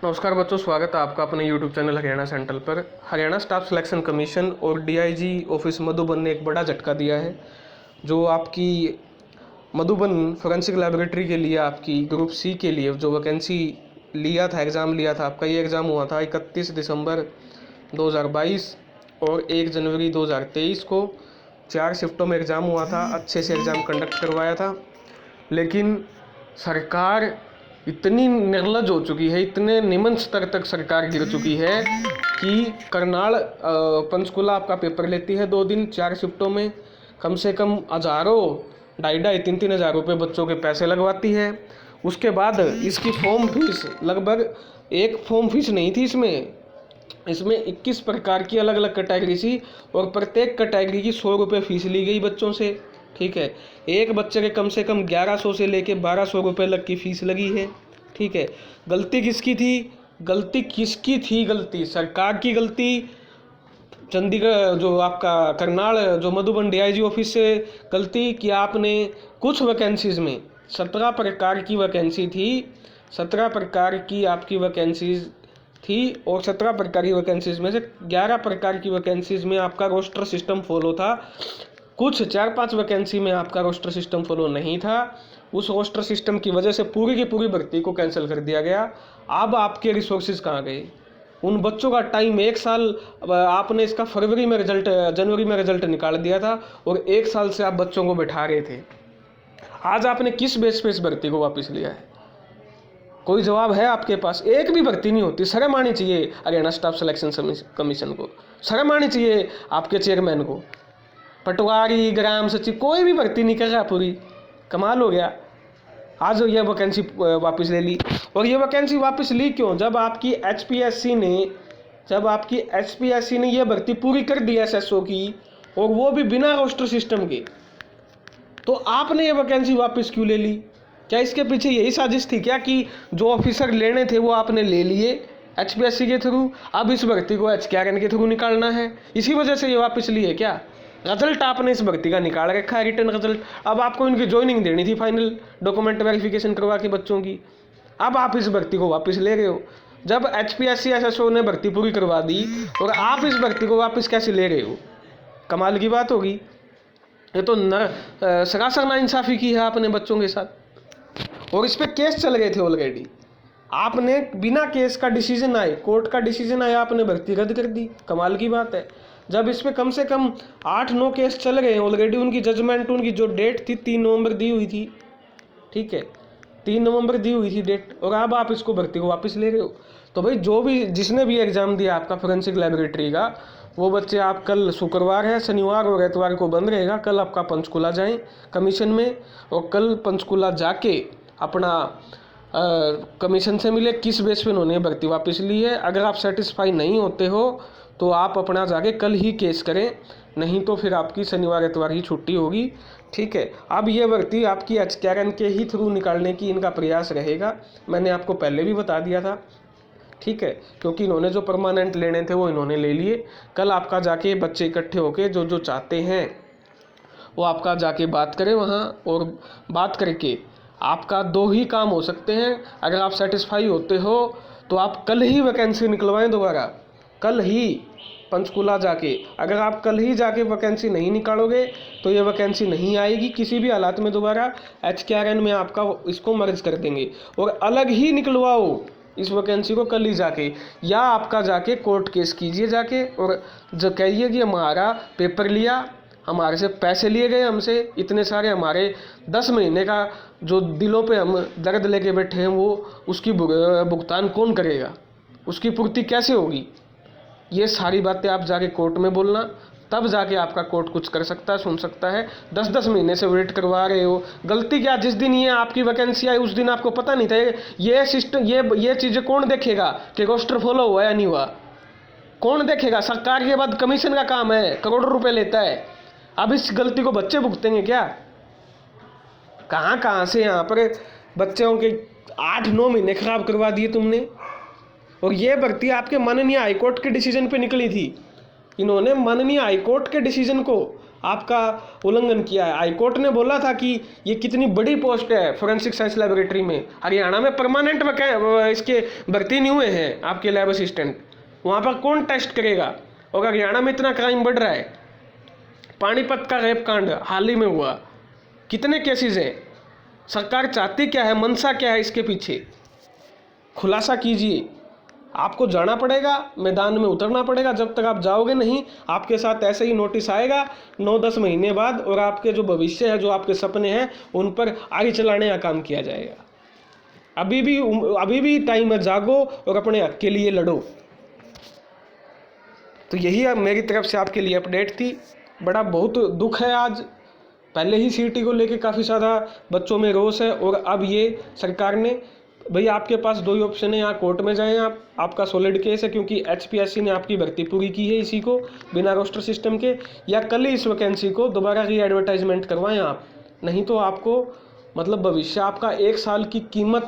नमस्कार बच्चों, स्वागत है आपका अपने YouTube चैनल हरियाणा सेंट्रल पर। हरियाणा स्टाफ सिलेक्शन कमीशन और DIG ऑफिस मधुबन ने एक बड़ा झटका दिया है। जो आपकी मधुबन फोरेंसिक लैबोरेटरी के लिए आपकी ग्रुप सी के लिए जो वैकेंसी लिया था, एग्ज़ाम लिया था आपका, ये एग्ज़ाम हुआ था 31 दिसंबर 2022 और 1 जनवरी 2023 को। 4 शिफ्टों में एग्ज़ाम हुआ था। अच्छे से एग्ज़ाम कंडक्ट करवाया था, लेकिन सरकार इतनी निर्लज हो चुकी है, इतने निम्न स्तर तक सरकार गिर चुकी है कि करनाल पंचकुला आपका पेपर लेती है 2 दिन 4 शिफ्टों में। कम से कम हज़ारों, 2,500-3,000 हज़ार रुपये बच्चों के पैसे लगवाती है। उसके बाद इसकी फॉर्म फीस लगभग, एक फॉर्म फीस नहीं थी इसमें 21 प्रकार की अलग अलग कैटेगरी थी और प्रत्येक कैटेगरी की 100 रुपये फीस ली गई बच्चों से। ठीक है, एक बच्चे के कम से कम 1100 से लेके 1200 रुपये लग की फ़ीस लगी है। ठीक है, गलती किसकी थी? गलती सरकार की गलती। चंडीगढ़ जो आपका करनाल जो मधुबन DIG ऑफिस से गलती कि आपने कुछ वैकेंसीज़ में 17 प्रकार की वैकेंसी थी, 17 प्रकार की आपकी वैकेंसीज़ थी और 17 प्रकार की वैकेंसीज़ में से 11 प्रकार की वैकेंसीज़ में आपका रोस्टर सिस्टम फॉलो था। कुछ 4-5 वैकेंसी में आपका रोस्टर सिस्टम फॉलो नहीं था। उस रोस्टर सिस्टम की वजह से पूरी की पूरी भर्ती को कैंसिल कर दिया गया। अब आपके रिसोर्सेज कहाँ गए? उन बच्चों का टाइम 1 साल, आपने इसका जनवरी में रिजल्ट निकाल दिया था और 1 साल से आप बच्चों को बैठा रहे थे। आज आपने किस बेस पे इस भर्ती को वापस लिया है? कोई जवाब है आपके पास? एक भी भर्ती नहीं होती। शर्म आनी चाहिए हरियाणा स्टाफ सिलेक्शन कमीशन को, शर्म आनी चाहिए आपके चेयरमैन को। पटवारी, ग्राम सचिव, कोई भी भर्ती नहीं कर रहा पूरी। कमाल हो गया। आज ये वैकेंसी वापस ले ली। और ये वैकेंसी वापस ली क्यों? जब आपकी HPSC ने ये भर्ती पूरी कर दी SSO की, और वो भी बिना रोस्टर सिस्टम के, तो आपने ये वैकेंसी वापस क्यों ले ली? क्या इसके पीछे यही साजिश थी क्या कि जो ऑफिसर लेने थे वो आपने ले लिए HPSC के थ्रू, अब इस भर्ती को HKRN के थ्रू निकालना है, इसी वजह से ये वापस लिए क्या? रिजल्ट आपने इस भर्ती का निकाल रखा है, रिटर्न रिजल्ट। अब आपको इनकी ज्वाइनिंग देनी थी फाइनल डॉक्यूमेंट वेरिफिकेशन करवा के बच्चों की। अब आप इस भर्ती को वापस ले रहे हो। जब HPSC SSO ने भर्ती पूरी करवा दी और आप इस भर्ती को वापस कैसे ले रहे हो? कमाल की बात होगी। ये तो सरासर नाइंसाफ़ी की है आपने बच्चों के साथ। और इस पर केस चल गए थे ऑलरेडी। आपने बिना केस का डिसीजन आए, कोर्ट का डिसीजन आया, आपने भर्ती रद्द कर दी। कमाल की बात है। जब इस पर कम से कम 8-9 केस चल गए ऑलरेडी, उनकी जजमेंट, उनकी जो डेट थी 3 नवंबर दी हुई थी। ठीक है, 3 नवंबर दी हुई थी डेट, और अब आप इसको भर्ती को वापस ले रहे हो। तो भाई जिसने भी एग्ज़ाम दिया आपका फोरेंसिक लैबोरेटरी का, वो बच्चे, आप कल शुक्रवार है, शनिवार और एतवार को बंद रहेगा। कल आपका पंचकुला जाएं कमीशन में, और कल पंचकुला जाके अपना कमीशन से मिले किस बेस पे उन्होंने भर्ती वापस ली है। अगर आप सेटिस्फाई नहीं होते हो तो आप अपना जाके कल ही केस करें, नहीं तो फिर आपकी शनिवार एतवार ही छुट्टी होगी। ठीक है, अब ये भर्ती आपकी HKRN के ही थ्रू निकालने की इनका प्रयास रहेगा। मैंने आपको पहले भी बता दिया था। ठीक है, क्योंकि इन्होंने जो परमानेंट लेने थे वो इन्होंने ले लिए। कल आपका जाके बच्चे इकट्ठे होके जो जो चाहते हैं वो आपका जाके बात करें वहाँ, और बात करके आपका 2 ही काम हो सकते हैं। अगर आप सेटिस्फाई होते हो तो आप कल ही वैकेंसी निकलवाएं दोबारा, कल ही पंचकुला जाके। अगर आप कल ही जाके वैकेंसी नहीं निकालोगे तो ये वैकेंसी नहीं आएगी किसी भी हालात में दोबारा। HKRN में आपका इसको मर्ज कर देंगे और अलग ही निकलवाओ इस वैकेंसी को कल ही जाके, या आपका जाके कोर्ट केस कीजिए जाके, और जो कहिए कि हमारा पेपर लिया, हमारे से पैसे लिए गए, हमसे इतने सारे, हमारे 10 महीने का जो दिलों पे हम दर्द लेके बैठे हैं, वो उसकी भुगतान कौन करेगा? उसकी पूर्ति कैसे होगी? ये सारी बातें आप जाके कोर्ट में बोलना, तब जाके आपका कोर्ट कुछ कर सकता है, सुन सकता है। 10-10 महीने से वेट करवा रहे हो। गलती क्या? जिस दिन ये आपकी वैकेंसी आई उस दिन आपको पता नहीं था ये सिस्टम, ये चीज़ें कौन देखेगा कि रोस्टर फॉलो हुआ या नहीं हुआ? कौन देखेगा? सरकार के बाद कमीशन का काम है, करोड़ों रुपए लेता है। अब इस गलती को बच्चे भुगतेंगे क्या? कहाँ से यहाँ पर बच्चों के 8-9 महीने खराब करवा दिए तुमने। और ये भर्ती आपके माननीय हाईकोर्ट के डिसीजन पे निकली थी। इन्होंने माननीय हाईकोर्ट के डिसीजन को आपका उल्लंघन किया है। हाईकोर्ट ने बोला था कि ये कितनी बड़ी पोस्ट है फोरेंसिक साइंस लैबोरेटरी में, हरियाणा में परमानेंट इसके भर्ती नहीं हुए हैं आपके लैब असिस्टेंट, वहाँ पर कौन टेस्ट करेगा। और हरियाणा में इतना क्राइम बढ़ रहा है, पानीपत का रेप कांड हाल ही में हुआ, कितने केसेस हैं, सरकार चाहती क्या है, मंशा क्या है इसके पीछे, खुलासा कीजिए। आपको जाना पड़ेगा, मैदान में उतरना पड़ेगा। जब तक आप जाओगे नहीं, आपके साथ ऐसे ही नोटिस आएगा 9-10 महीने बाद, और आपके जो भविष्य है, जो आपके सपने हैं, उन पर आगे चलाने का काम किया जाएगा। अभी भी टाइम है, जागो और अपने हक के लिए लड़ो। तो यही मेरी तरफ से आपके लिए अपडेट थी। बड़ा बहुत दुख है आज, पहले ही सीटी को लेके काफ़ी ज़्यादा बच्चों में रोष है, और अब ये सरकार ने, भाई आपके पास दो ही ऑप्शन है, यहाँ कोर्ट में जाएं आप, आपका सॉलिड केस है क्योंकि एचपीएससी ने आपकी भर्ती पूरी की है इसी को बिना रोस्टर सिस्टम के, या कल ही इस वैकेंसी को दोबारा री एडवर्टाइजमेंट करवाएं आप, नहीं तो आपको मतलब भविष्य आपका 1 साल की कीमत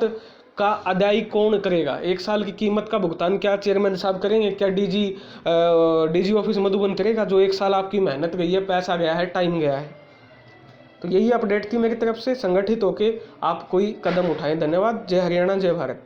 का अदाई कौन करेगा, 1 साल की कीमत का भुगतान क्या चेयरमैन साहब करेंगे, क्या डीजी ऑफिस मधुबन करेगा, जो 1 साल आपकी मेहनत गई है, पैसा गया है, टाइम गया है। तो यही अपडेट थी मेरी तरफ से। संगठित होकर आप कोई कदम उठाएं। धन्यवाद। जय हरियाणा, जय भारत।